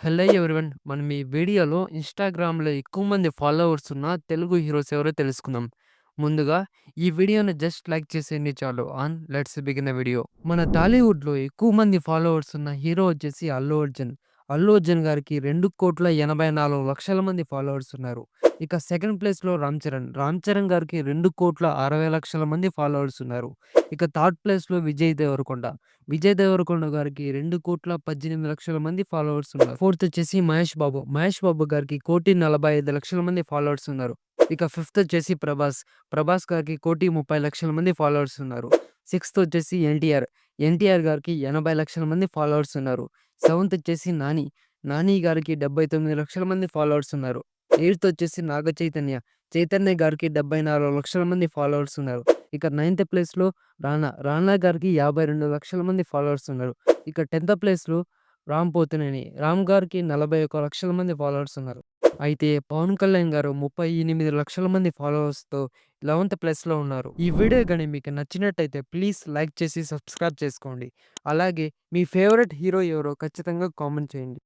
Hello everyone. మనం ఈ వీడియోలో ఇన్‌స్టాగ్రామ్‌లో ఎక్కువ మంది ఫాలోవర్స్ ఉన్న తెలుగు హీరోస్ ఎవరో తెలుసుకుందాం. ముందుగా ఈ వీడియోని జస్ట్ లైక్ చేసేయండి చాలు. Let's begin the video. మన టాలీవుడ్‌లో ఎక్కువ మంది ఫాలోవర్స్ ఉన్న హీరో వచ్చేసి అల్లు అర్జున్. అల్లు అర్జున్ గారికి 2,84,00,000 మంది ఫాలోవర్స్ ఉన్నారు. ఇక సెకండ్ ప్లేస్‌లో రామ్ చరణ్. రామ్ చరణ్ గారికి 2,60,00,000 మంది ఫాలోవర్స్ ఉన్నారు. ఇక థర్డ్ ప్లేస్‌లో విజయ్ దేవరకొండ. విజయ్ దేవరకొండ గారికి 2,18,00,000 మంది ఫాలోవర్స్ ఉన్నారు. ఫోర్త్ వచ్చేసి మహేష్ బాబు. మహేష్ బాబు గారికి 1,45,00,000 మంది ఫాలోవర్స్ ఉన్నారు. ఇక ఫిఫ్త్ వచ్చేసి ప్రభాస్. ప్రభాస్ గారికి 1,30,00,000 మంది ఫాలోవర్స్ ఉన్నారు. సిక్స్త్ వచ్చేసి ఎన్టీఆర్. ఎన్టీఆర్ గారికి 80,00,000 మంది ఫాలోవర్స్ ఉన్నారు. సెవెంత్ వచ్చేసి నాని. నాని గారికి 79,00,000 మంది ఫాలోవర్స్ ఉన్నారు. ఎయిత్ వచ్చేసి నాగ చైతన్య. చైతన్య గారికి 74,00,000 మంది ఫాలోవర్స్ ఉన్నారు. ఇక నైన్త్ ప్లేస్‌లో రానా. రానా గారికి 52,00,000 మంది ఫాలోవర్స్ ఉన్నారు. ఇక 10థ్ ప్లేస్‌లో రామ్ పోతినేని. రామ్ గారికి 41,00,000 మంది ఫాలోవర్స్ ఉన్నారు. అయితే పవన్ కళ్యాణ్ గారు 38,00,000 మంది ఫాలోవర్స్‌తో 11థ్ ప్లేస్‌లో ఉన్నారు. ఈ వీడియో గాని మీకు నచ్చినట్టయితే ప్లీజ్ లైక్ చేసి సబ్స్క్రైబ్ చేసుకోండి. అలాగే మీ ఫేవరెట్ హీరో ఎవరో ఖచ్చితంగా కామెంట్ చేయండి.